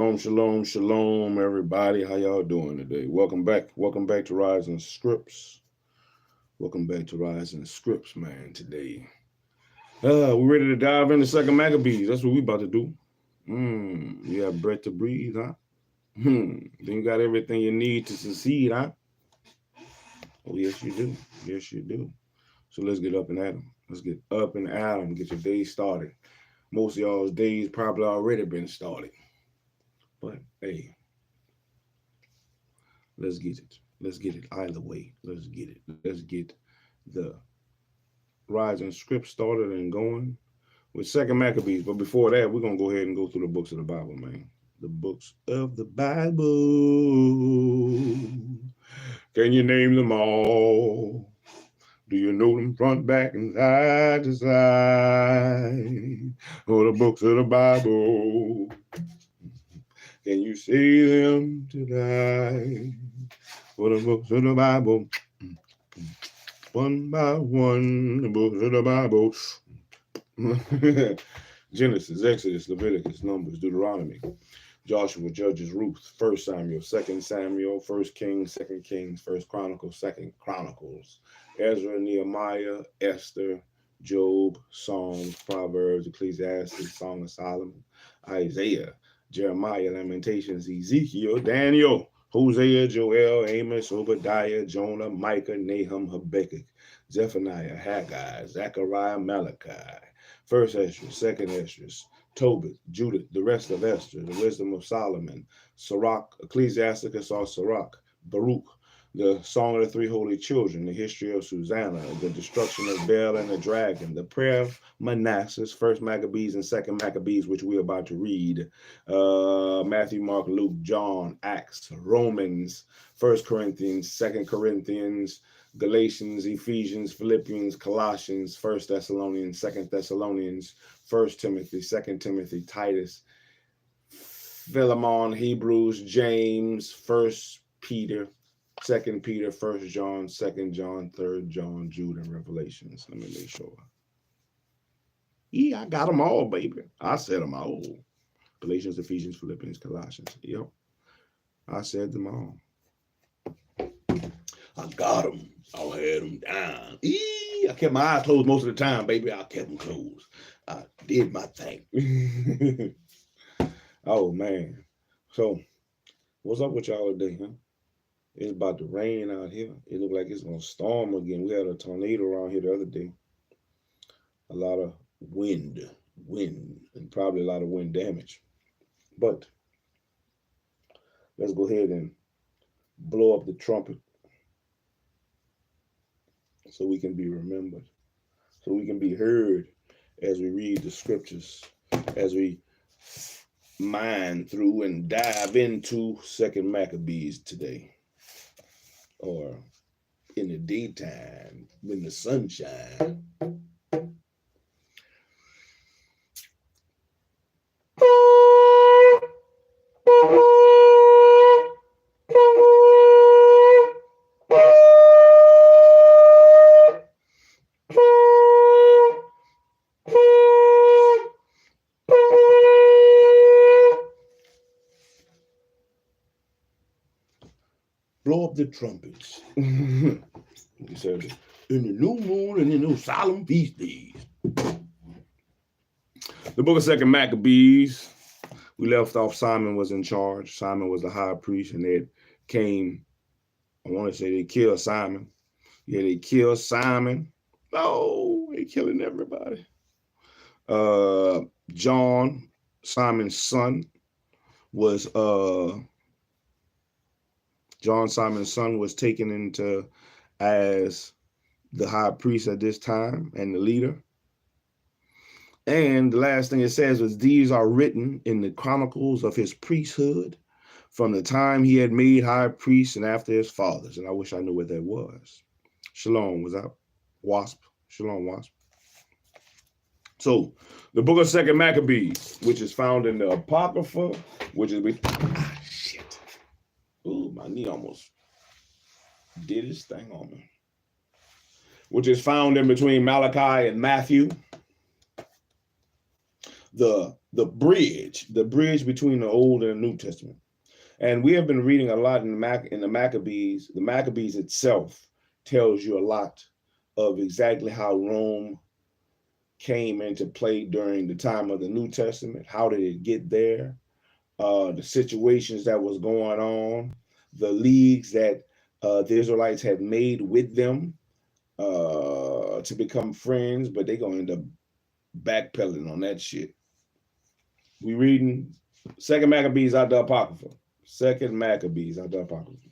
Shalom, shalom, everybody. How y'all doing today? Welcome back. Welcome back to Rising Scripts. Welcome back to Rising Scripts, man, today. We're ready to dive into Second Maccabees. That's what we about to do. You have breath to breathe, huh? Then you got everything you need to succeed, huh? Oh, yes, you do. Yes, you do. So let's get up and at 'em. Let's get up and at 'em. Get your day started. Most of y'all's days probably already been started. But, hey, let's get it. Let's get it either way. Let's get it. Let's get the Rising Script started and going with Second Maccabees. But before that, we're gonna go ahead and go through the books of the Bible, man. The books of the Bible. Can you name them all? Do you know them front, back, and side to side? Oh, the books of the Bible. Can you say them tonight? For the books of the Bible. One by one, the books of the Bible. Genesis, Exodus, Leviticus, Numbers, Deuteronomy, Joshua, Judges, Ruth, 1 Samuel, 2 Samuel, 1 Kings, 2 Kings, 1 Chronicles, 2 Chronicles, Ezra, Nehemiah, Esther, Job, Psalms, Proverbs, Ecclesiastes, Song of Solomon, Isaiah, Jeremiah, Lamentations, Ezekiel, Daniel, Hosea, Joel, Amos, Obadiah, Jonah, Micah, Nahum, Habakkuk, Zephaniah, Haggai, Zechariah, Malachi, First Esdras, Second Esdras, Tobit, Judith, the rest of Esther, the wisdom of Solomon, Sirach, Ecclesiasticus or Sirach, Baruch, the Song of the Three Holy Children, the history of Susanna, the destruction of Baal and the dragon, the prayer of Manasseh, First Maccabees and Second Maccabees, which we're about to read, Matthew, Mark, Luke, John, Acts, Romans, First Corinthians, Second Corinthians, Galatians, Ephesians, Philippians, Colossians, First Thessalonians, Second Thessalonians, First Timothy, Second Timothy, Titus, Philemon, Hebrews, James, First Peter, Second Peter, First John, Second John, Third John, Jude, and Revelations. Let me make sure. Yeah, I got them all, baby. I said them all. Galatians, Ephesians, Philippians, Colossians. Yep, I said them all. I got them. I had them down. I kept my eyes closed most of the time, baby. I kept them closed. I did my thing. Oh, man. So, what's up with y'all today, huh? It's about to rain out here. It looked like it's going to storm again. We had a tornado around here the other day. A lot of wind, and probably a lot of wind damage. But let's go ahead and blow up the trumpet so we can be remembered, so we can be heard as we read the scriptures, as we mine through and dive into Second Maccabees today, or in the daytime when the sun shines. Blow up the trumpets. He said, in the new moon and in those solemn feast days. The book of Second Maccabees, we left off. Simon was in charge. Simon was the high priest, and they came. I want to say they killed Simon. Yeah, they killed Simon. Oh, they killing everybody. John, Simon's son, was taken into as the high priest at this time and the leader. And the last thing it says was, these are written in the chronicles of his priesthood from the time he had made high priest and after his fathers. And I wish I knew what that was. Shalom, was that Wasp? Shalom, Wasp. So the book of Second Maccabees, which is found in the Apocrypha, which is shit. Ooh, my knee almost did his thing on me. Which is found in between Malachi and Matthew. the bridge between the Old and the New Testament. And we have been reading a lot in the Maccabees. The Maccabees itself tells you a lot of exactly how Rome came into play during the time of the New Testament. How did it get there? The situations that was going on, the leagues that the Israelites had made with them to become friends, but they're going to end up backpedaling on that shit. We reading Second Maccabees out the Apocrypha. Second Maccabees out the Apocrypha.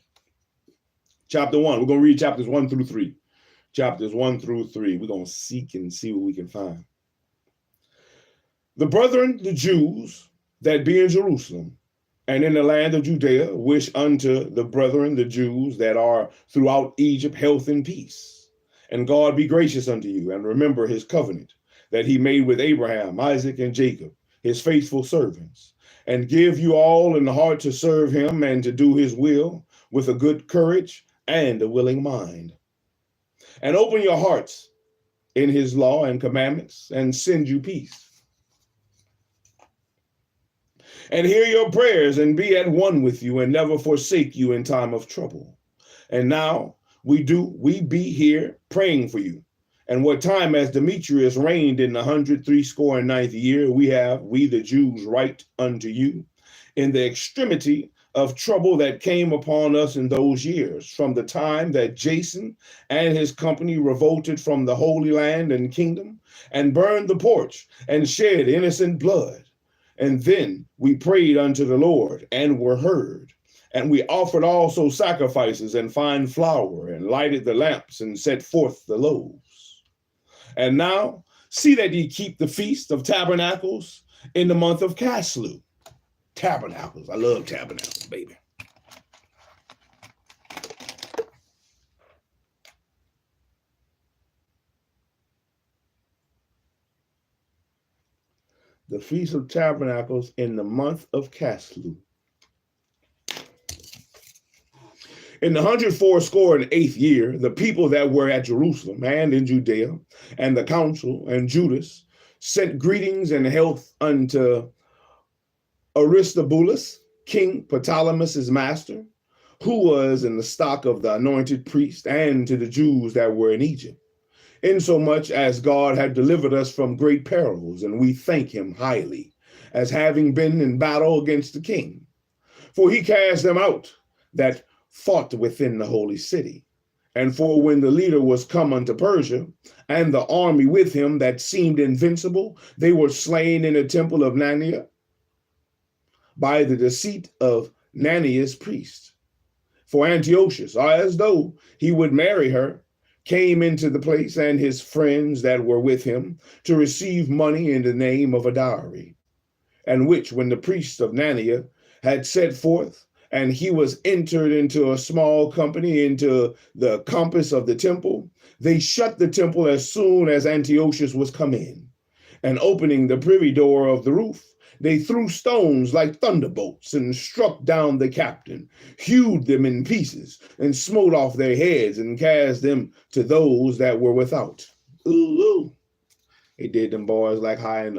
Chapter 1. We're going to read chapters 1 through 3. Chapters 1 through 3. We're going to seek and see what we can find. The brethren, the Jews that be in Jerusalem and in the land of Judea, wish unto the brethren, the Jews that are throughout Egypt, health and peace. And God be gracious unto you, and remember his covenant that he made with Abraham, Isaac, and Jacob, his faithful servants, and give you all in the heart to serve him and to do his will with a good courage and a willing mind. And open your hearts in his law and commandments, and send you peace. And hear your prayers, and be at one with you, and never forsake you in time of trouble. And now we be here praying for you. And what time as Demetrius reigned in the 169th year, we the Jews write unto you in the extremity of trouble that came upon us in those years, from the time that Jason and his company revolted from the Holy Land and kingdom, and burned the porch, and shed innocent blood. And then we prayed unto the Lord, and were heard. And we offered also sacrifices, and fine flour, and lighted the lamps, and set forth the loaves. And now see that ye keep the Feast of Tabernacles in the month of Caslu. Tabernacles. I love tabernacles, baby. The Feast of Tabernacles in the month of Caslu. In the 168th year, the people that were at Jerusalem and in Judea, and the council and Judas, sent greetings and health unto Aristobulus, King Ptolemy's master, who was in the stock of the anointed priest, and to the Jews that were in Egypt, insomuch as God had delivered us from great perils, and we thank him highly, as having been in battle against the king. For he cast them out that fought within the holy city. And for when the leader was come unto Persia, and the army with him that seemed invincible, they were slain in the temple of Nania by the deceit of Nania's priest. For Antiochus, as though he would marry her, came into the place, and his friends that were with him, to receive money in the name of a dowry. And which, when the priest of Nania had set forth, and he was entered into a small company into the compass of the temple, they shut the temple as soon as Antiochus was come in. And opening the privy door of the roof, they threw stones like thunderbolts, and struck down the captain, hewed them in pieces, and smote off their heads, and cast them to those that were without. Ooh. They did them boys like high in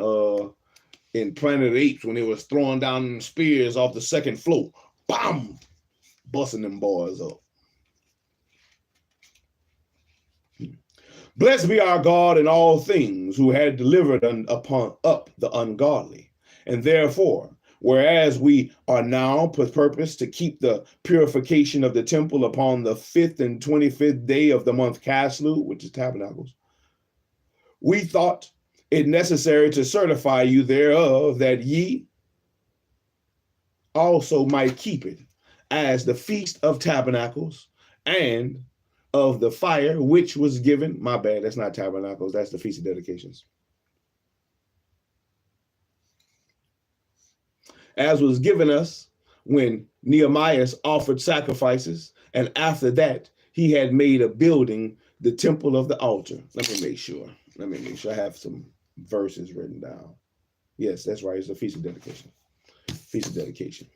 Planet of the Apes, when they was throwing down spears off the second floor. Bam! Busting them boys up. Blessed be our God in all things, who had delivered up the ungodly. And therefore, whereas we are now purpose to keep the purification of the temple upon the 5th and 25th day of the month Caslu, which is Tabernacles, we thought it necessary to certify you thereof, that ye also might keep it as the Feast of Tabernacles, and of the fire which was given. My bad, that's not Tabernacles, that's the Feast of Dedications. As was given us when Nehemiah offered sacrifices, and after that he had made a building, the temple of the altar. Let me make sure I have some verses written down. Yes, that's right, it's the Feast of Dedication. Feast of Dedication.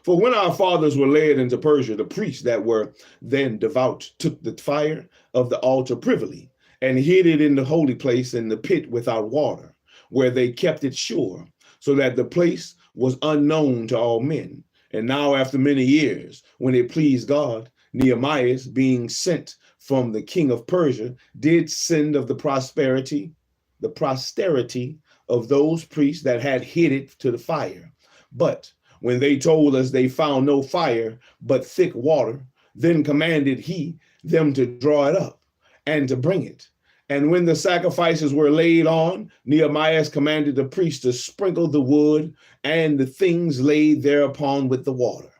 For when our fathers were led into Persia, the priests that were then devout took the fire of the altar privily, and hid it in the holy place in the pit without water, where they kept it sure, so that the place was unknown to all men. And now, after many years, when it pleased God, Nehemiah, being sent from the king of Persia, did send of the posterity of those priests that had hid it to the fire. But when they told us they found no fire, but thick water, then commanded he them to draw it up and to bring it. And when the sacrifices were laid on, Nehemiah commanded the priests to sprinkle the wood and the things laid thereupon with the water.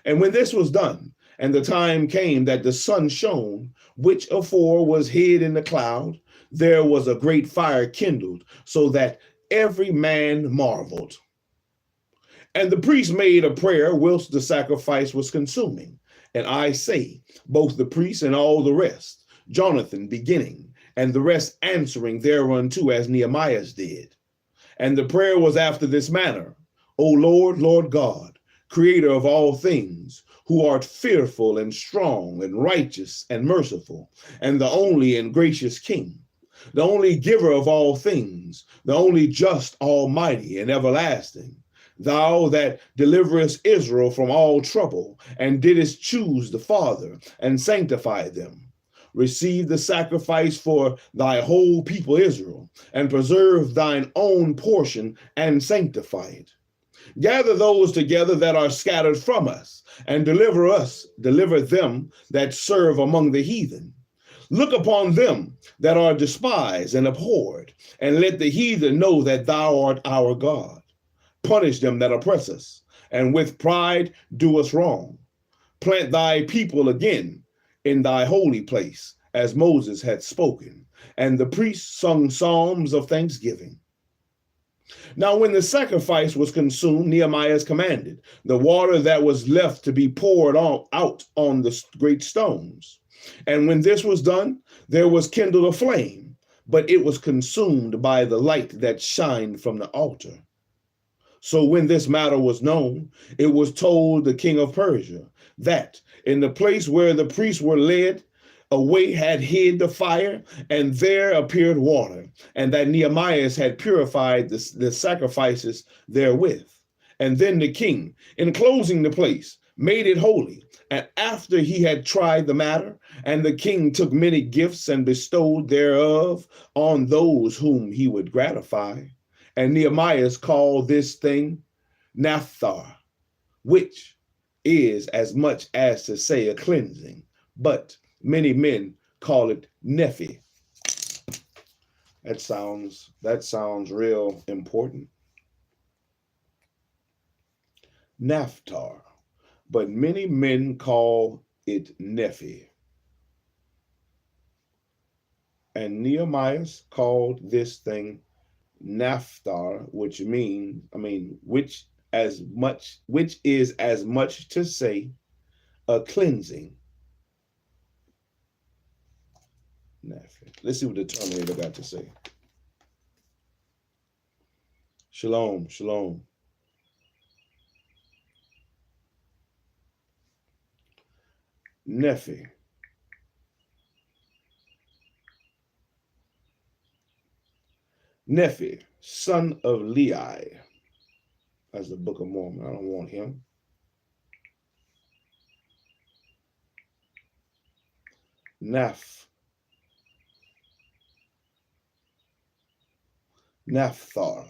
And when this was done, and the time came that the sun shone, which afore was hid in the cloud, there was a great fire kindled, so that every man marveled. And the priest made a prayer whilst the sacrifice was consuming. And I say, both the priest and all the rest, Jonathan beginning, and the rest answering thereunto as Nehemiah did. And the prayer was after this manner: O Lord, Lord God, creator of all things, who art fearful and strong and righteous and merciful, and the only and gracious King, the only giver of all things, the only just, almighty, and everlasting, thou that deliverest Israel from all trouble, and didst choose the Father, and sanctify them. Receive the sacrifice for thy whole people Israel, and preserve thine own portion, and sanctify it. Gather those together that are scattered from us, and deliver them that serve among the heathen. Look upon them that are despised and abhorred, and let the heathen know that thou art our God. Punish them that oppress us, and with pride do us wrong. Plant thy people again in thy holy place, as Moses had spoken, and the priests sung psalms of thanksgiving. Now when the sacrifice was consumed, Nehemiah commanded the water that was left to be poured out on the great stones. And when this was done, there was kindled a flame, but it was consumed by the light that shined from the altar. So when this matter was known, it was told the king of Persia that in the place where the priests were led away had hid the fire, and there appeared water, and that Nehemiah had purified the sacrifices therewith. And then the king, enclosing the place, made it holy. And after he had tried the matter, and the king took many gifts and bestowed thereof on those whom he would gratify. And Nehemiah called this thing Naphtha, which is as much as to say a cleansing, but many men call it Nephi. That sounds real important. Naphtha, but many men call it Nephi. And Nehemiah called this thing Naphtha, which is as much to say a cleansing. Let's see what the Terminator got to say. Shalom, shalom. Nephi. Nephi, son of Lehi. That's the Book of Mormon. I don't want him. Naphtha.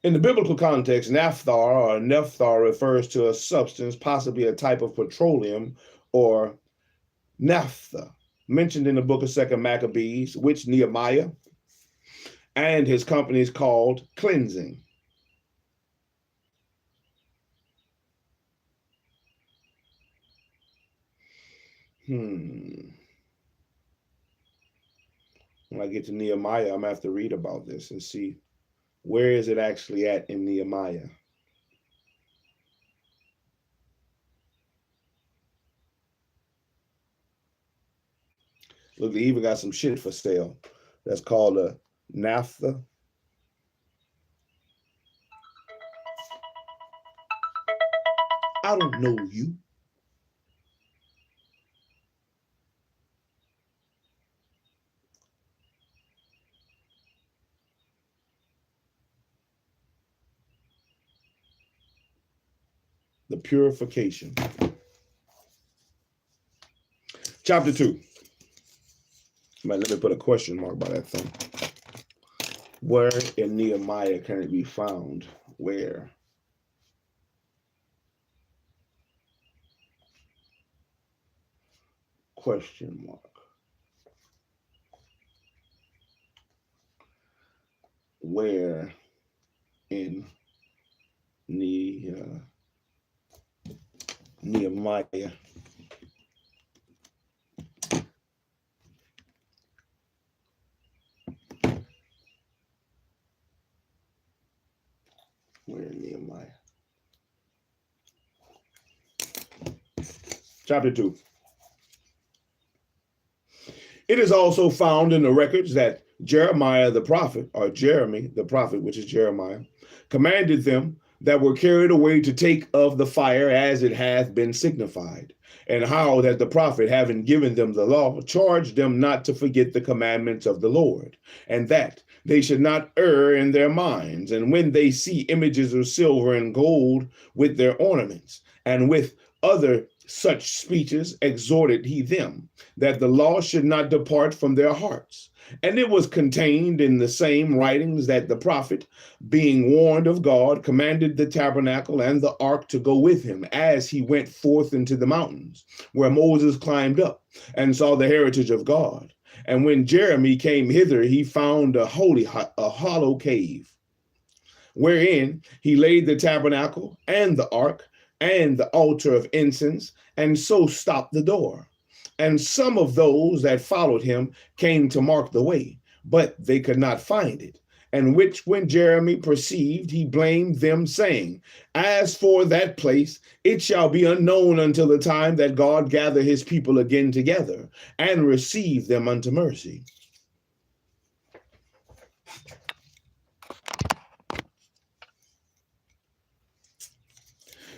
In the biblical context, naphtha or naphtha refers to a substance, possibly a type of petroleum or naphtha, mentioned in the book of 2 Maccabees, which Nehemiah and his companies called cleansing. When I get to Nehemiah, I'm going to have to read about this and see where is it actually at in Nehemiah. Look, they even got some shit for sale. That's called a naphtha. I don't know you. The purification. Chapter 2. Let me put a question mark by that thing. Where in Nehemiah can it be found? Where? Question mark. Where in Nehemiah? Where in Nehemiah? Chapter 2. It is also found in the records that Jeremiah the prophet, or Jeremy the prophet, which is Jeremiah, commanded them that were carried away to take of the fire as it hath been signified, and how that the prophet, having given them the law, charged them not to forget the commandments of the Lord, and that they should not err in their minds, and when they see images of silver and gold with their ornaments, and with other such speeches exhorted he them, that the law should not depart from their hearts. And it was contained in the same writings that the prophet, being warned of God, commanded the tabernacle and the ark to go with him as he went forth into the mountains, where Moses climbed up and saw the heritage of God. And when Jeremy came hither, he found a hollow cave, wherein he laid the tabernacle and the ark and the altar of incense, and so stopped the door. And some of those that followed him came to mark the way, but they could not find it. And which when Jeremy perceived, he blamed them, saying, as for that place, it shall be unknown until the time that God gather his people again together, and receive them unto mercy.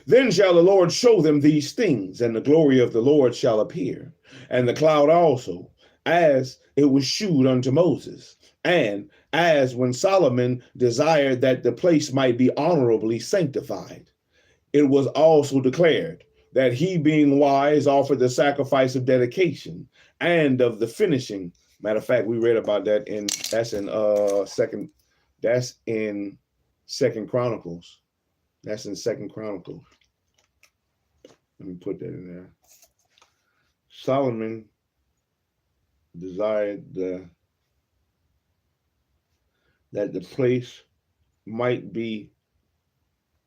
Then shall the Lord show them these things, and the glory of the Lord shall appear, and the cloud also, as it was shewed unto Moses, and as when Solomon desired that the place might be honorably sanctified. It was also declared that he, being wise, offered the sacrifice of dedication and of the finishing. Matter of fact, we read about that in Second Chronicles. That's in Second Chronicles. Let me put that in there. Solomon desired that the place might be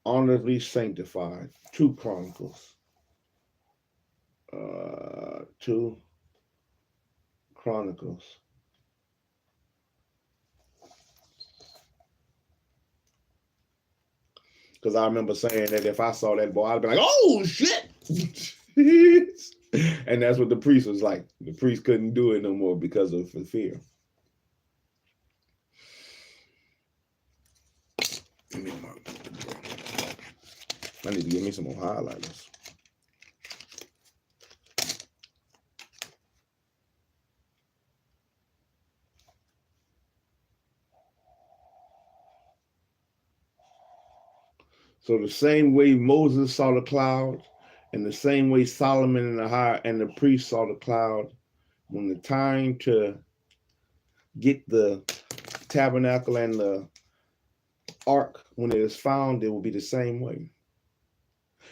honorably sanctified. 2 Chronicles. 2 Chronicles. Because I remember saying that if I saw that boy, I'd be like, oh, shit. And that's what the priest was like. The priest couldn't do it no more because of the fear. I need to get me some more highlighters. So the same way Moses saw the cloud, and the same way Solomon and the priest saw the cloud, when the time to get the tabernacle and the ark, when it is found, it will be the same way.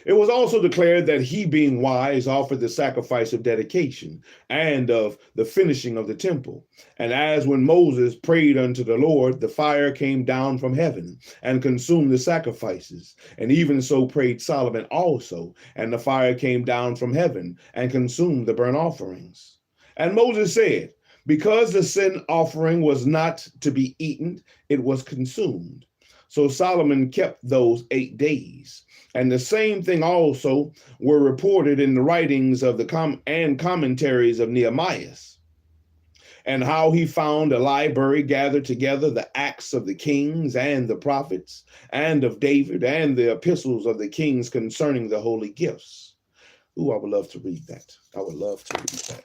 It was also declared that he, being wise, offered the sacrifice of dedication and of the finishing of the temple. And as when Moses prayed unto the Lord, the fire came down from heaven and consumed the sacrifices. And even so prayed Solomon also, and the fire came down from heaven and consumed the burnt offerings. And Moses said, because the sin offering was not to be eaten, it was consumed. So Solomon kept those 8 days. And the same thing also were reported in the writings of the commentaries of Nehemiah. and how he found a library gathered together the acts of the kings and the prophets and of David and the epistles of the kings concerning the holy gifts. Ooh, I would love to read that. I would love to read that.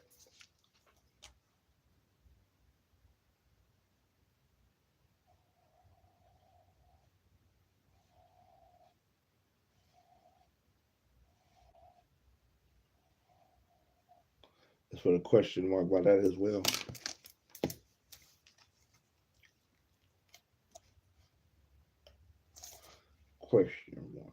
Let's put a question mark by that as well. Question mark.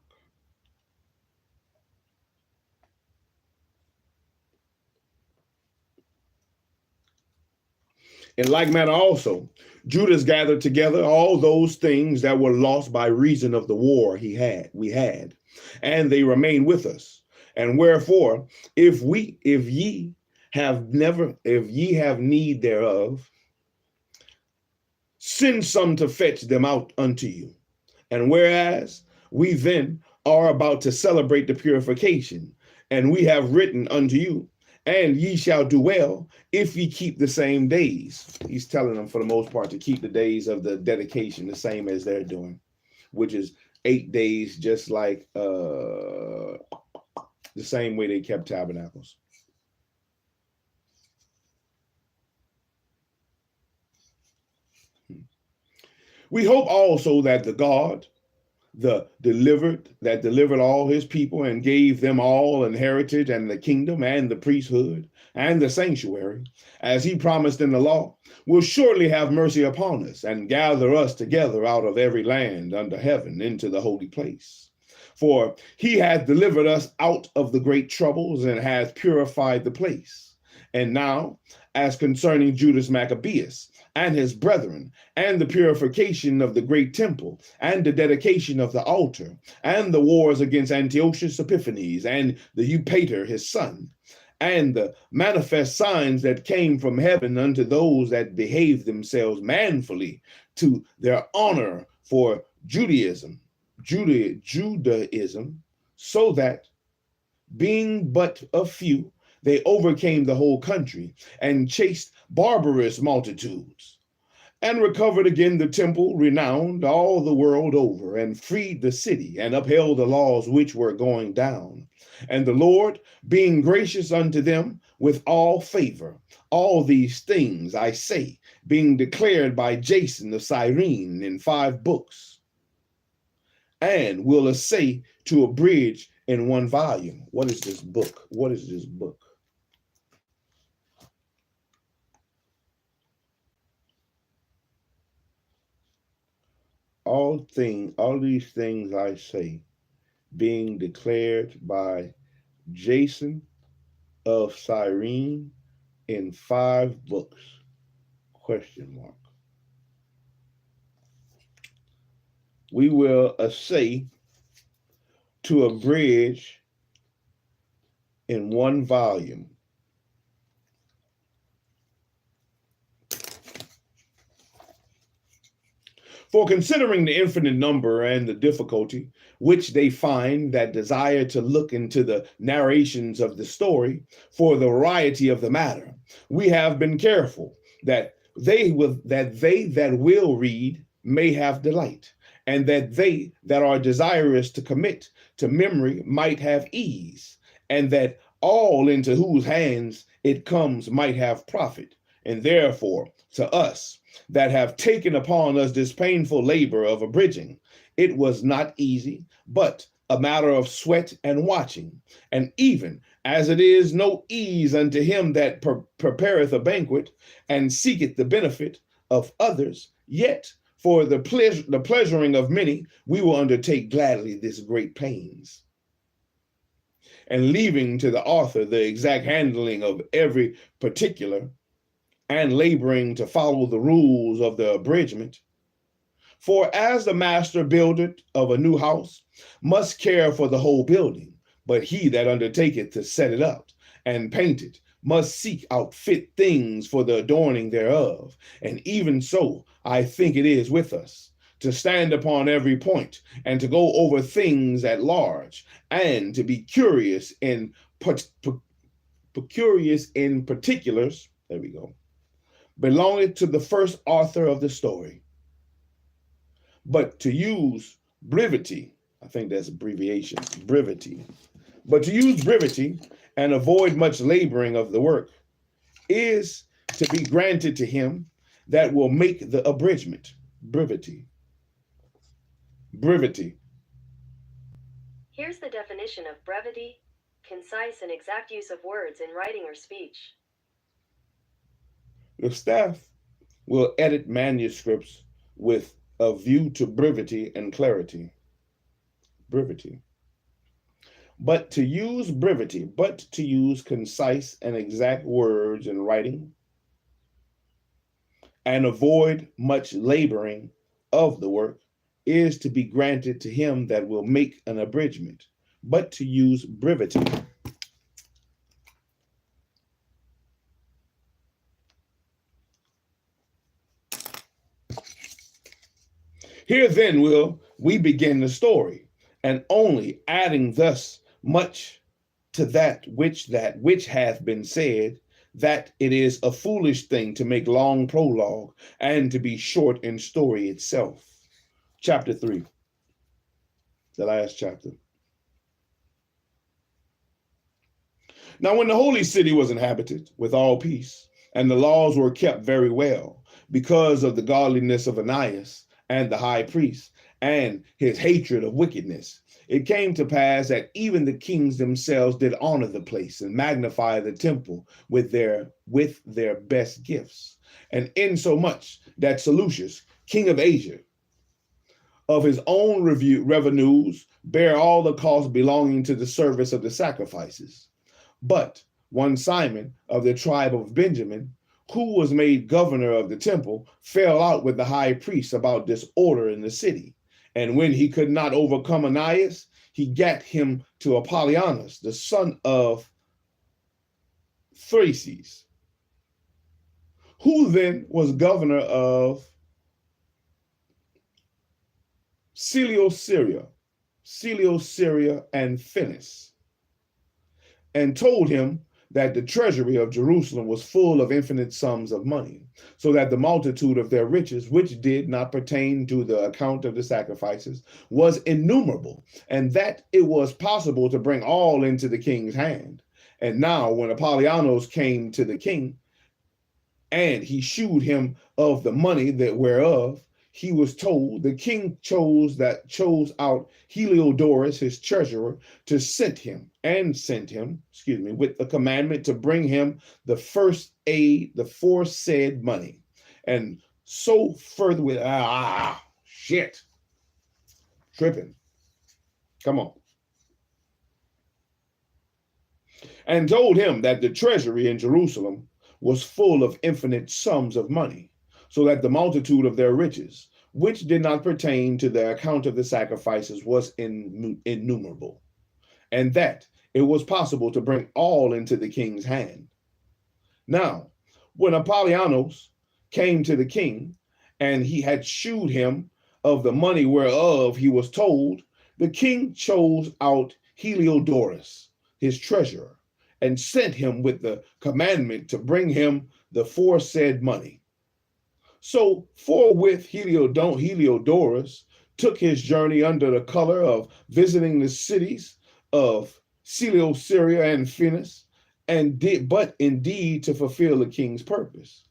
In like manner also, Judas gathered together all those things that were lost by reason of the war we had, and they remain with us. And wherefore, if ye have need thereof, send some to fetch them out unto you. And whereas we then are about to celebrate the purification, and we have written unto you, and ye shall do well if ye keep the same days. He's telling them for the most part to keep the days of the dedication the same as they're doing, which is 8 days, just like the same way they kept tabernacles. We hope also that the God that delivered all his people and gave them all an heritage and the kingdom and the priesthood and the sanctuary, as he promised in the law, will surely have mercy upon us and gather us together out of every land under heaven into the holy place. For he hath delivered us out of the great troubles and hath purified the place. And now, as concerning Judas Maccabees and his brethren, and the purification of the great temple, and the dedication of the altar, and the wars against Antiochus Epiphanes, and the Eupator his son, and the manifest signs that came from heaven unto those that behaved themselves manfully to their honor for Judaism, so that, being but a few, they overcame the whole country and chased barbarous multitudes, and recovered again the temple renowned all the world over, and freed the city, and upheld the laws which were going down. And the Lord, being gracious unto them with all favor, all these things I say, being declared by Jason of Cyrene in 5 books, and will essay to abridge in 1 volume. What is this book? What is this book? All these things I say, being declared by Jason of Cyrene in 5 books, question mark. We will essay to abridge in 1 volume. For considering the infinite number and the difficulty which they find that desire to look into the narrations of the story, for the variety of the matter, we have been careful that they that will read may have delight, and that they that are desirous to commit to memory might have ease, and that all into whose hands it comes might have profit. And therefore, to us that have taken upon us this painful labor of abridging, it was not easy, but a matter of sweat and watching. And even as it is no ease unto him that prepareth a banquet and seeketh the benefit of others, yet for the pleasuring of many, we will undertake gladly this great pains. And leaving to the author the exact handling of every particular, and laboring to follow the rules of the abridgment. For as the master builder of a new house must care for the whole building, but he that undertaketh to set it up and paint it must seek out fit things for the adorning thereof. And even so, I think it is with us, to stand upon every point, and to go over things at large, and to be curious in particulars. There we go. belongeth to the first author of the story. But to use brevity, I think that's abbreviation, brevity. But to use brevity and avoid much laboring of the work is to be granted to him that will make the abridgment. Brevity. Brevity. Here's the definition of brevity: concise and exact use of words in writing or speech. The staff will edit manuscripts with a view to brevity and clarity. Brevity. But to use brevity, but to use concise and exact words in writing and avoid much laboring of the work is to be granted to him that will make an abridgment, but to use brevity. Here then will we begin the story, and only adding thus much to that which hath been said, that it is a foolish thing to make long prologue and to be short in story itself. Chapter 3, the last chapter. Now when the holy city was inhabited with all peace, and the laws were kept very well, because of the godliness of Ananias and the high priest, and his hatred of wickedness, it came to pass that even the kings themselves did honor the place and magnify the temple with their best gifts. And insomuch that Seleucus, king of Asia, of his own revenues, bear all the costs belonging to the service of the sacrifices. But one Simon of the tribe of Benjamin, who was made governor of the temple, fell out with the high priest about disorder in the city. And when he could not overcome Ananias, he gat him to Apollonius, the son of Thraces, who then was governor of Cilicia and Phenice, and told him that the treasury of Jerusalem was full of infinite sums of money, so that the multitude of their riches, which did not pertain to the account of the sacrifices, was innumerable, and that it was possible to bring all into the king's hand. And now when Apollonius came to the king, and he shewed him of the money that whereof he was told, the king chose out Heliodorus, his treasurer, to sent him with a commandment to bring him the foresaid money. And so further with tripping. Come on. And told him that the treasury in Jerusalem was full of infinite sums of money, so that the multitude of their riches, which did not pertain to the account of the sacrifices, was innumerable, and that it was possible to bring all into the king's hand. Now, when Apollonius came to the king, and he had shewed him of the money whereof he was told, the king chose out Heliodorus, his treasurer, and sent him with the commandment to bring him the foresaid money. So forthwith Heliodorus took his journey under the color of visiting the cities of Cilicia and Phenice, but indeed to fulfill the king's purpose.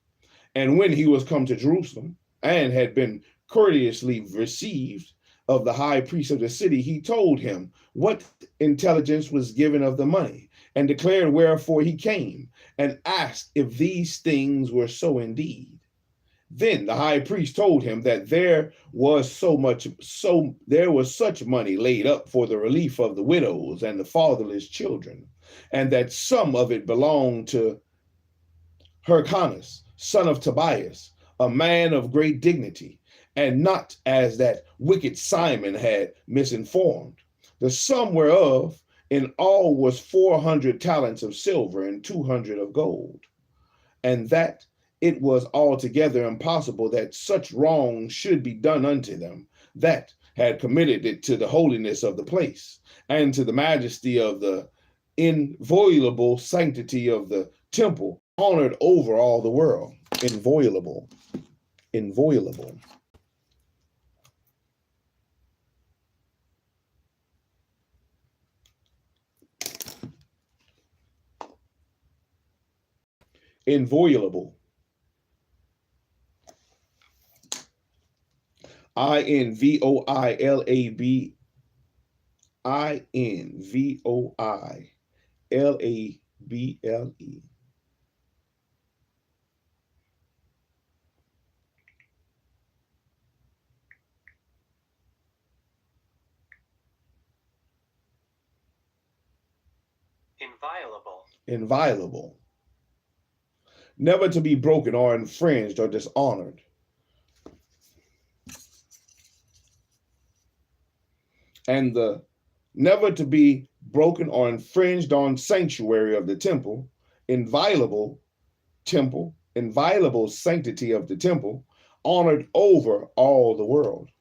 And when he was come to Jerusalem and had been courteously received of the high priest of the city, he told him what intelligence was given of the money, and declared wherefore he came, and asked if these things were so indeed. Then the high priest told him that there was such money laid up for the relief of the widows and the fatherless children, and that some of it belonged to Hyrcanus, son of Tobias, a man of great dignity, and not as that wicked Simon had misinformed. The sum whereof in all was 400 talents of silver and 200 of gold, and that it was altogether impossible that such wrong should be done unto them that had committed it to the holiness of the place, and to the majesty of the inviolable sanctity of the temple, honored over all the world. Inviolable. Inviolable. Inviolable. Inviolable. Inviolable. Inviolable. Inviolable. Never to be broken or infringed or dishonored. And the never to be broken or infringed on sanctuary of the temple, inviolable temple, inviolable sanctity of the temple, honored over all the world.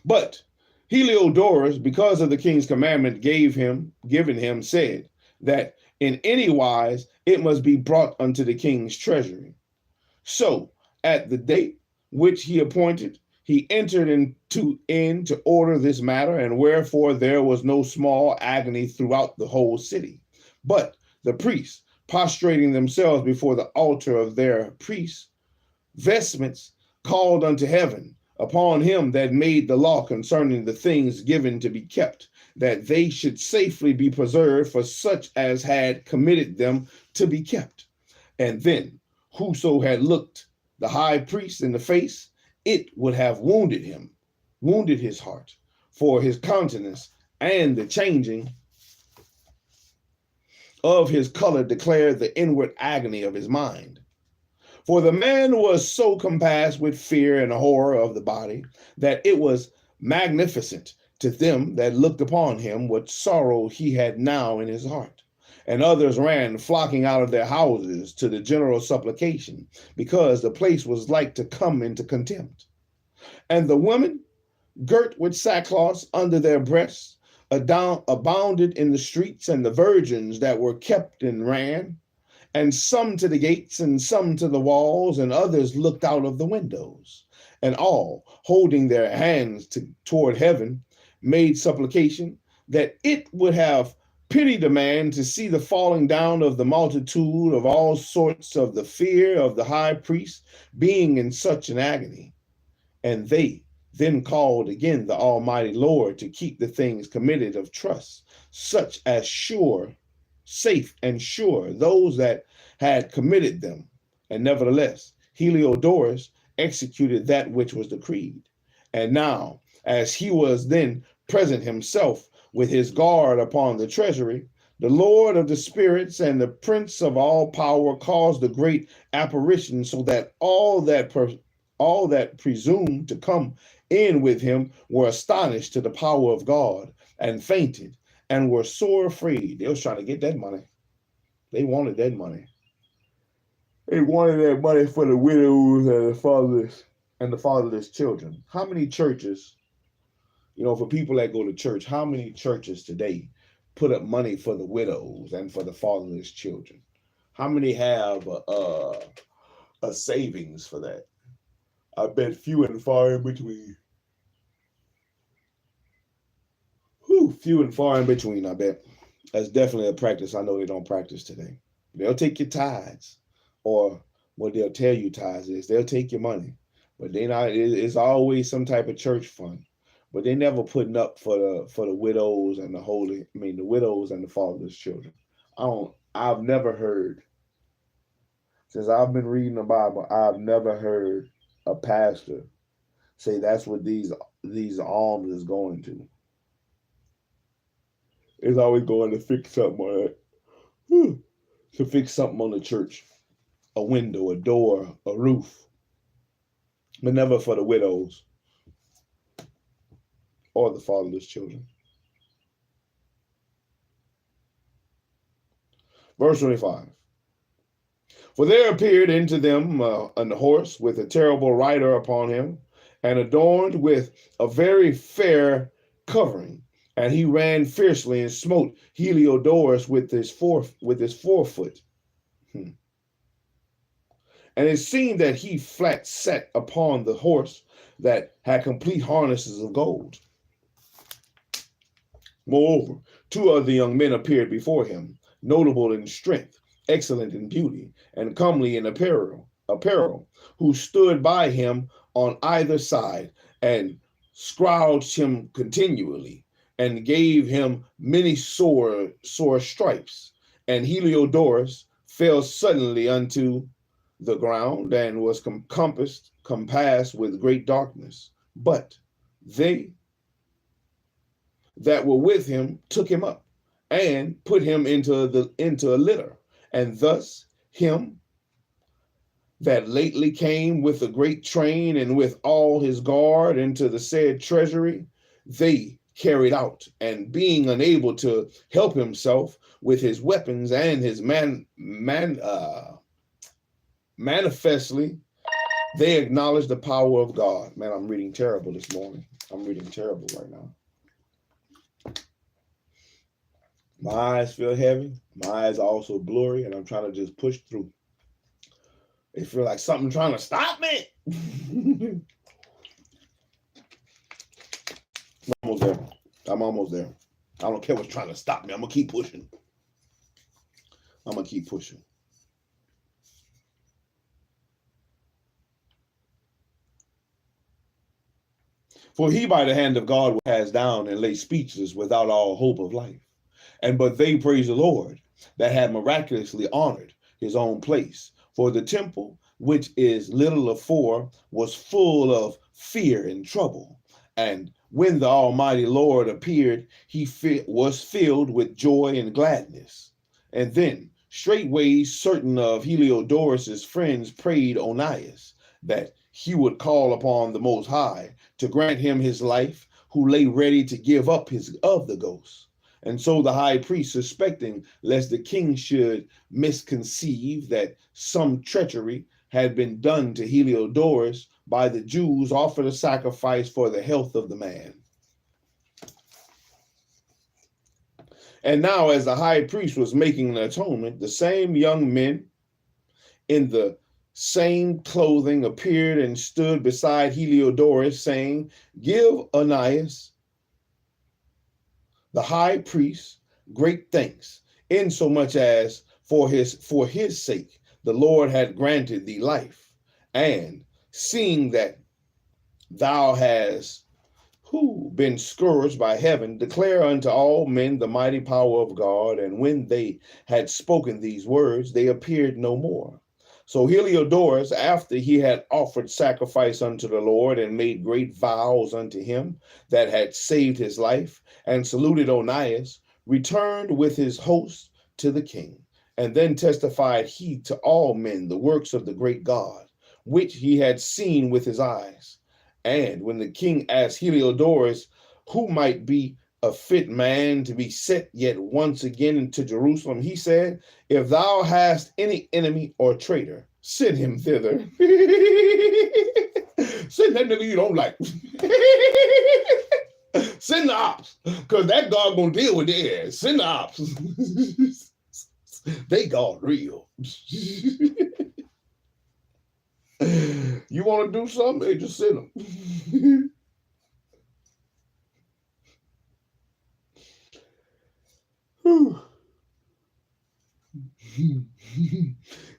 But Heliodorus, because of the king's commandment given him, said that in any wise it must be brought unto the king's treasury. So at the date which he appointed, he entered in to order this matter, and wherefore there was no small agony throughout the whole city. But the priests, prostrating themselves before the altar of their priests' vestments, called unto heaven upon him that made the law concerning the things given to be kept, that they should safely be preserved for such as had committed them to be kept. And then whoso had looked the high priest in the face, it would have wounded his heart, for his countenance and the changing of his color declared the inward agony of his mind. For the man was so compassed with fear and horror of the body, that it was magnificent to them that looked upon him what sorrow he had now in his heart. And others ran, flocking out of their houses to the general supplication, because the place was like to come into contempt. And the women, girt with sackcloths under their breasts, abounded in the streets, and the virgins that were kept and ran, and some to the gates, and some to the walls, and others looked out of the windows. And all, holding their hands toward heaven, made supplication that it would have pitied a man to see the falling down of the multitude of all sorts of the fear of the high priest being in such an agony. And they then called again the Almighty Lord to keep the things committed of trust, such as safe and sure, those that had committed them. And nevertheless, Heliodorus executed that which was decreed. And now, as he was then present himself with his guard upon the treasury, the Lord of the spirits and the Prince of all power caused a great apparition, so that all that presumed to come in with him were astonished to the power of God, and fainted, and were sore afraid. They was trying to get that money. They wanted that money. They wanted that money for the widows and the fatherless children. How many churches, for people that go to church, how many churches today put up money for the widows and for the fatherless children? How many have a savings for that? I bet few and far in between. Few and far in between, I bet. That's definitely a practice I know they don't practice today. They'll take your tithes, or what they'll tell you tithes is they'll take your money, but it's always some type of church fund. But they never putting up for the widows and the widows and the fatherless children. I've never heard, since I've been reading the Bible, I've never heard a pastor say that's what these alms is going to. It's always going to fix something on it. To fix something on the church. A window, a door, a roof. But never for the widows or the fatherless children. Verse 25. For there appeared unto them an horse with a terrible rider upon him, and adorned with a very fair covering, And he ran fiercely and smote Heliodorus with his forefoot. And it seemed that he flat sat upon the horse that had complete harnesses of gold. Moreover, two other young men appeared before him, notable in strength, excellent in beauty, and comely in apparel, who stood by him on either side and scourged him continually, and gave him many sore stripes. And Heliodorus fell suddenly unto the ground and was compassed with great darkness. But they that were with him took him up and put him into a litter, and thus him that lately came with a great train and with all his guard into the said treasury, they carried out, and being unable to help himself with his weapons and his manifestly, they acknowledged the power of God. Man, I'm reading terrible this morning. I'm reading terrible right now. My eyes feel heavy. My eyes are also blurry, and I'm trying to just push through. It feels like something trying to stop me. I'm almost there. I'm almost there. I don't care what's trying to stop me. I'm going to keep pushing. I'm going to keep pushing. For he by the hand of God will cast down and lay speechless without all hope of life. But they praise the Lord that had miraculously honored his own place. For the temple, which is little afore, was full of fear and trouble. And when the Almighty Lord appeared, he was filled with joy and gladness. And then straightway certain of Heliodorus' friends prayed Onias that he would call upon the Most High to grant him his life, who lay ready to give up of the ghost. And so the high priest, suspecting lest the king should misconceive that some treachery had been done to Heliodorus by the Jews, offered a sacrifice for the health of the man. And now, as the high priest was making an atonement, the same young men in the same clothing appeared and stood beside Heliodorus, saying, "Give Onias, the high priest, great thanks, insomuch as for his sake the Lord had granted thee life. And seeing that thou hast been scourged by heaven, declare unto all men the mighty power of God." And when they had spoken these words, they appeared no more. So Heliodorus, after he had offered sacrifice unto the Lord and made great vows unto him that had saved his life, and saluted Onias, returned with his host to the king. And then testified he to all men the works of the great God, which he had seen with his eyes. And when the king asked Heliodorus who might be a fit man to be set yet once again into Jerusalem, he said, "If thou hast any enemy or traitor, send him thither." Send that nigga you don't like. Send the ops, because that God gonna deal with their ass. Send the ops. They God real. You want to do something? Hey, just send them.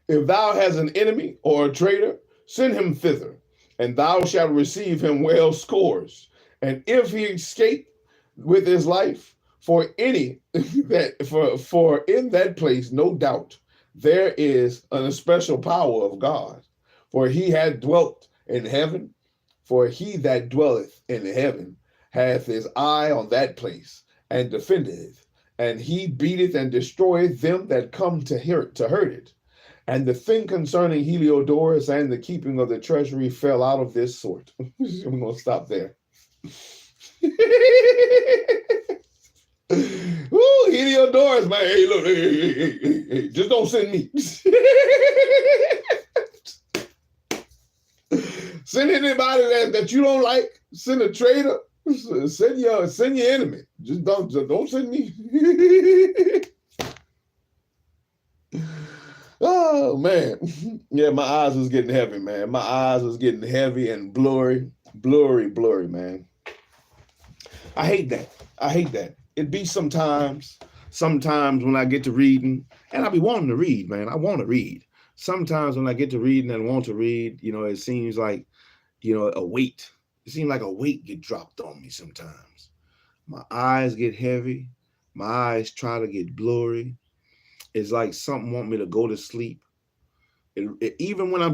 If thou hast an enemy or a traitor, send him thither, and thou shalt receive him well scourged. And if he escape with his life, for in that place, no doubt, there is an especial power of God. For he had dwelt in heaven, for he that dwelleth in heaven hath his eye on that place, and defendeth, and he beateth and destroyeth them that come to hurt it. And the thing concerning Heliodorus and the keeping of the treasury fell out of this sort. We're going to stop there. Ooh, Heliodorus, man. Hey, look, hey, just don't send me. Send anybody that you don't like. Send a traitor. Send your enemy. Just don't send me. Oh man. Yeah, my eyes was getting heavy, man. My eyes was getting heavy and blurry, man. I hate that. It be sometimes when I get to reading, and I be wanting to read, man. I want to read. Sometimes when I get to reading and want to read, it seems like, a weight. It seems like a weight get dropped on me sometimes. My eyes get heavy. My eyes try to get blurry. It's like something want me to go to sleep. Even when I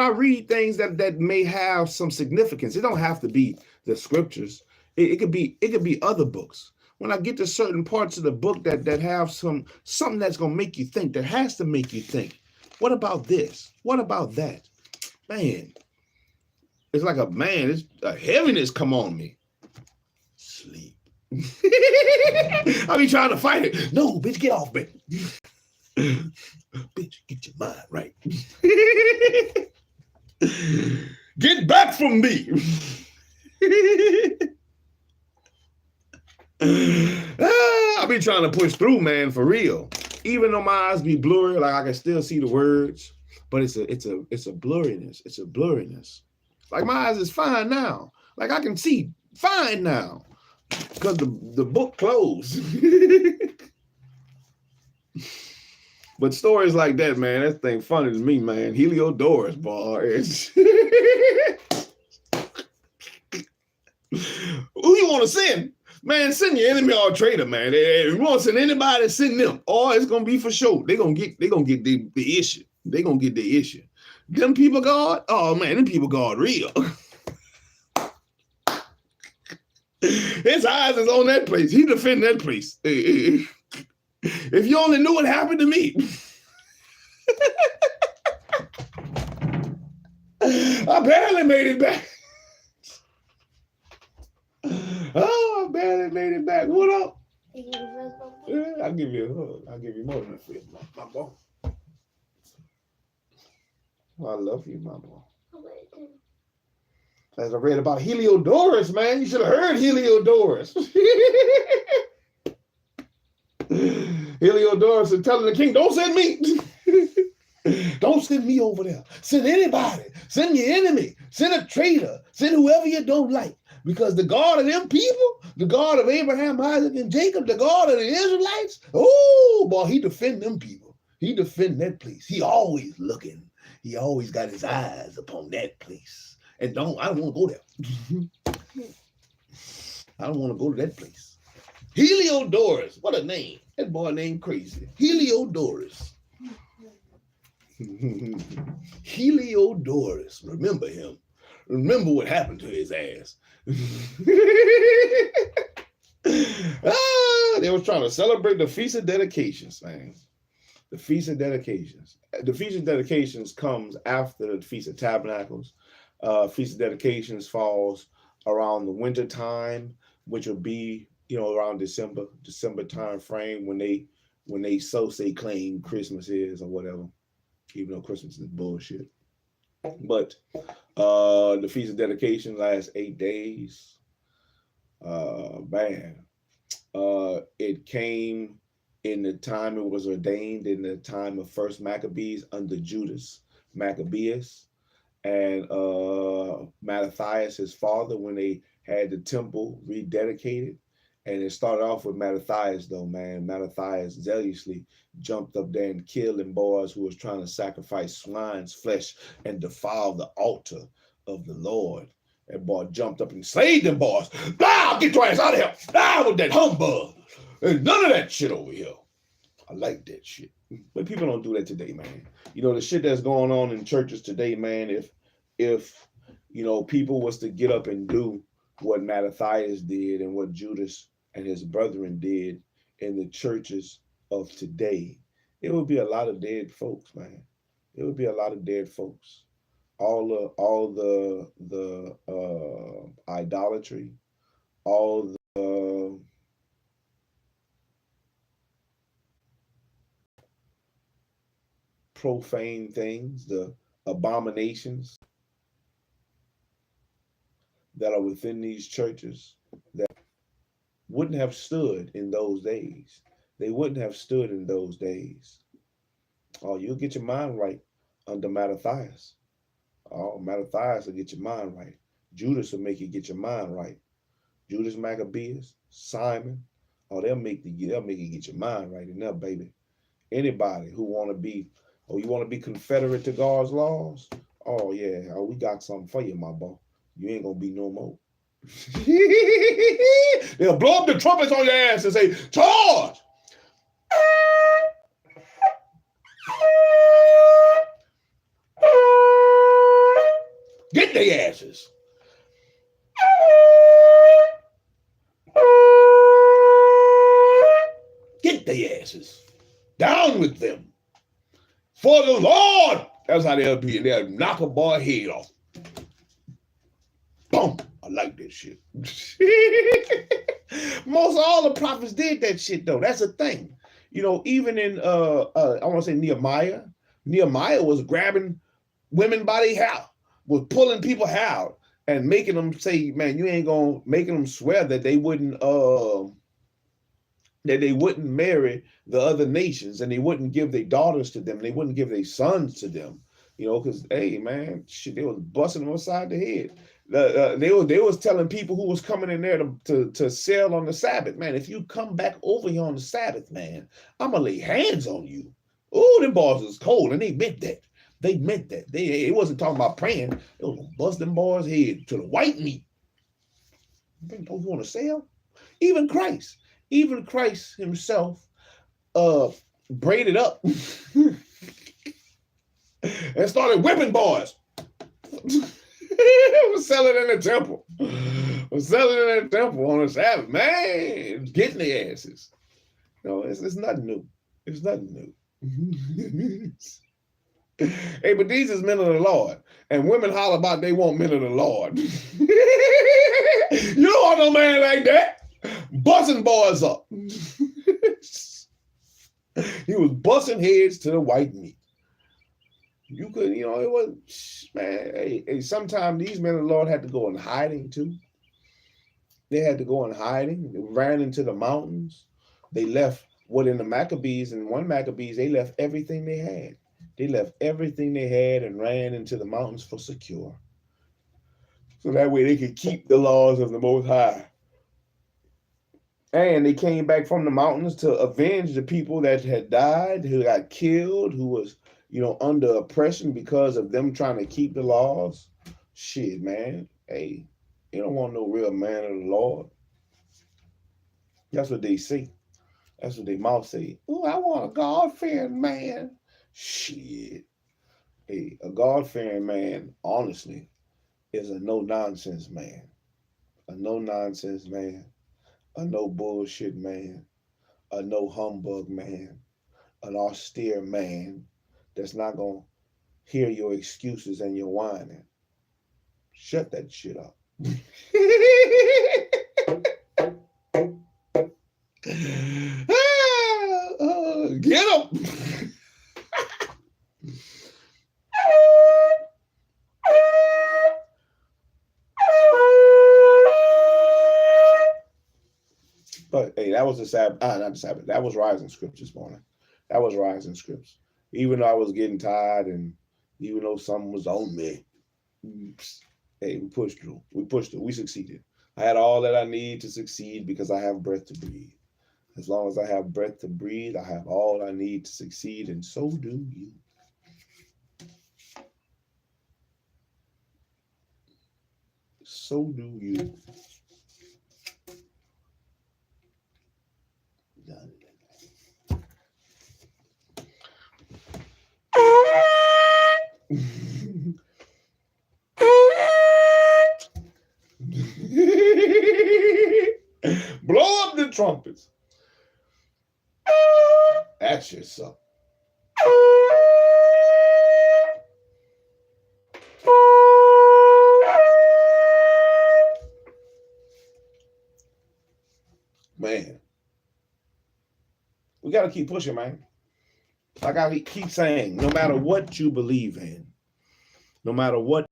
read things that may have some significance, it don't have to be the scriptures. It could be other books. When I get to certain parts of the book that have something that's gonna make you think, that has to make you think. What about this? What about that? Man, it's like it's a heaviness come on me. Sleep. I be trying to fight it. No, bitch, get off me. Bitch, get your mind right. Get back from me. I be trying to push through, man, for real. Even though my eyes be blurry, like I can still see the words, but it's a blurriness. It's a blurriness. Like my eyes is fine now. Like I can see fine now because the book closed. But stories like that, man, that thing funny to me, man. Heliodorus, boy. Who you want to send? Man, send your enemy or traitor, man. If you want to send anybody, send them. Or it's gonna be for sure. They're gonna get the issue. They're gonna get the issue. Them people God, oh man, them people God real. His eyes is on that place. He defend that place. If you only knew what happened to me. I barely made it back. Oh, I barely made it back. What up? Yeah, I'll give you a hug. I'll give you more than a fist, my boy. I love you, my boy. As I read about Heliodorus, man, you should have heard Heliodorus. Heliodorus is telling the king, don't send me. Don't send me over there. Send anybody. Send your enemy. Send a traitor. Send whoever you don't like. Because the God of them people, the God of Abraham, Isaac, and Jacob, the God of the Israelites, oh, boy, he defend them people. He defend that place. He always looking. He always got his eyes upon that place. And I don't want to go there. I don't want to go to that place. Heliodorus, what a name. That boy named crazy. Heliodorus. Heliodorus. Remember him. Remember what happened to his ass. They was trying to celebrate the Feast of Dedications, man. The Feast of Dedications. The Feast of Dedications comes after the Feast of Tabernacles. Feast of Dedications falls around the winter time, which will be, around December time frame when they so say claim Christmas is or whatever, even though Christmas is bullshit. But the Feast of Dedication lasts 8 days. It came in the time it was ordained in the time of first Maccabees under Judas Maccabees and Mattathias, his father, when they had the temple rededicated. And it started off with Mattathias, though, man. Mattathias zealously jumped up there and killed them boys who was trying to sacrifice swine's flesh and defile the altar of the Lord. That boy jumped up and slayed them boys. Nah, get your ass out of here. Nah, with that humbug. There's none of that shit over here. I like that shit. But people don't do that today, man. The shit that's going on in churches today, man, if people was to get up and do what Mattathias did and what Judas and his brethren did in the churches of today, it would be a lot of dead folks, man. It would be a lot of dead folks. All the idolatry, all the profane things, the abominations that are within these churches that wouldn't have stood in those days. They wouldn't have stood in those days. Oh, you'll get your mind right under Mattathias. Oh, Mattathias will get your mind right. Judas will make you get your mind right. Judas Maccabees, Simon. Oh, they'll make you get your mind right in there, baby. Anybody who want to be, oh, you want to be confederate to God's laws? Oh yeah, oh, we got something for you, my boy. You ain't gonna be no more. They'll blow up the trumpets on your ass and say, charge! Get their asses. Get their asses. Down with them. For the Lord. That's how they'll be. They'll knock a boy head off. Boom. I like that shit. Most of all the prophets did that shit though. That's the thing. You know, even in I want to say Nehemiah. Nehemiah was grabbing women by their hair, was pulling people hair and making them say, man, you ain't gonna, making them swear that they wouldn't marry the other nations, and they wouldn't give their daughters to them, they wouldn't give their sons to them, you know, because hey man, shit, they was busting them upside the head. They was telling people who was coming in there to sell on the Sabbath, man, if you come back over here on the Sabbath, man, I'm gonna lay hands on you. Oh, them boys was cold, and they meant that. They meant that. It wasn't talking about praying. It was gonna bust them boys' head to the white meat. You want to sell? Even Christ himself braided up and started whipping boys. Was selling in the temple. Was selling in the temple on the Sabbath. Man, getting their asses. No, it's nothing new. It's nothing new. Hey, but these is men of the Lord. And women holler about they want men of the Lord. You don't want no man like that. Busting boys up. He was busting heads to the white meat. You could, you know, it was, man, hey, sometimes these men of the Lord had to go in hiding too. They had to go in hiding. They ran into the mountains. They left what in the Maccabees, and one Maccabees, they left everything they had. They left everything they had and ran into the mountains for secure. So that way they could keep the laws of the Most High. And they came back from the mountains to avenge the people that had died, who got killed, who was, you know, under oppression because of them trying to keep the laws. Shit, man. Hey, you don't want no real man of the Lord. That's what they say. That's what their mouth say. Oh, I want a God-fearing man. Shit. Hey, a God-fearing man, honestly, is a no-nonsense man. A no-nonsense man. A no-bullshit man. A no-humbug man. An austere man that's not going to hear your excuses and your whining. Shut that shit up. Get him. But hey, that was the Sabbath. Not the Sabbath. That was Rising Scripts this morning. That was Rising Scripts. Even though I was getting tired, and even though something was on me, hey, we pushed through. We pushed through. We succeeded. I had all that I need to succeed because I have breath to breathe. As long as I have breath to breathe, I have all I need to succeed, and so do you. So do you. Blow up the trumpets. That shit sucks. Man, we got to keep pushing, man. Like I keep saying, no matter what you believe in, no matter what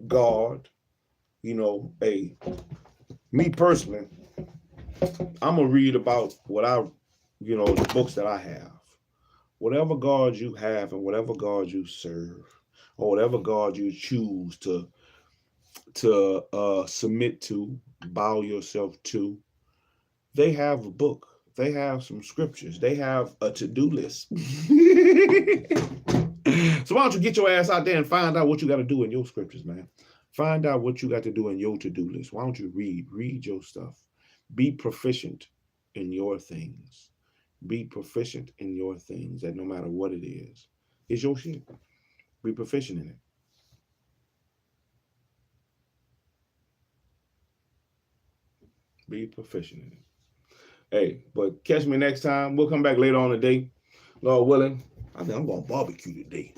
God, you know, Me personally, I'm gonna read about what the books that I have. Whatever God you have and whatever God you serve, or whatever God you choose to submit to, bow yourself to, they have a book. They have some scriptures. They have a to-do list. So why don't you get your ass out there and find out what you got to do in your scriptures, man? Find out what you got to do in your to-do list. Why don't you read your stuff? Be proficient in your things. Be proficient in your things, that no matter what it is, it's your shit. Be proficient in it. Be proficient in it. Hey, but catch me next time. We'll come back later on today. Lord willing, I think I'm going to barbecue today.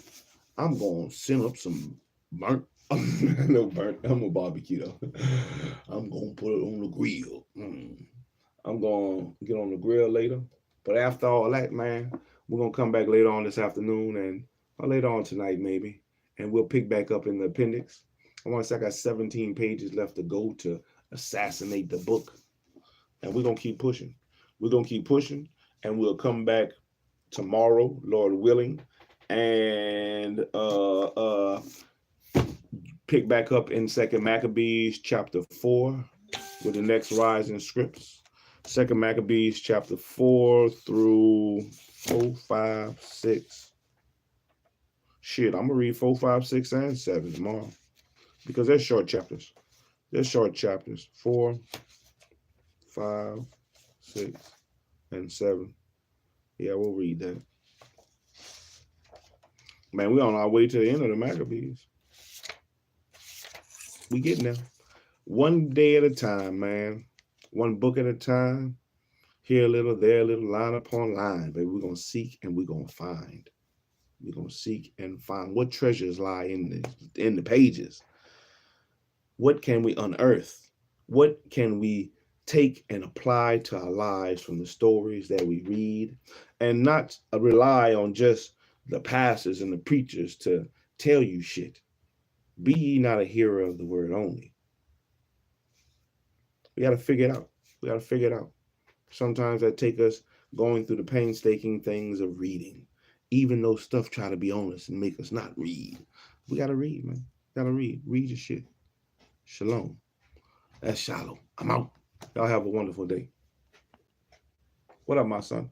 I'm going to send up some burnt. No burnt. I'm going to barbecue though. I'm going to put it on the grill. I'm going to get on the grill later. But after all that, man, we're going to come back later on this afternoon and later on tonight maybe. And we'll pick back up in the appendix. I want to say I got 17 pages left to go to assassinate the book. And we're going to keep pushing. We're going to keep pushing. And we'll come back tomorrow, Lord willing, and pick back up in 2 Maccabees chapter 4 with the next rising scripts. 2 Maccabees chapter 4 through 4, 5, 6. Shit, I'm going to read 4, 5, 6, and 7 tomorrow because they're short chapters. They're short chapters. 4, 5, 6, and 7. Yeah, we'll read that. Man, we're on our way to the end of the Maccabees. We getting there. One day at a time, man. One book at a time. Here a little, there a little, line upon line. Baby, we're going to seek and we're going to find. We're going to seek and find. What treasures lie in the pages? What can we unearth? What can we take and apply to our lives from the stories that we read, and not rely on just the pastors and the preachers to tell you shit? Be ye not a hearer of the word only. We got to figure it out. We got to figure it out. Sometimes that take us going through the painstaking things of reading, even though stuff try to be on us and make us not read. We got to read, man. Got to read. Read your shit. Shalom. That's Shalom. I'm out. Y'all have a wonderful day. What up, my son?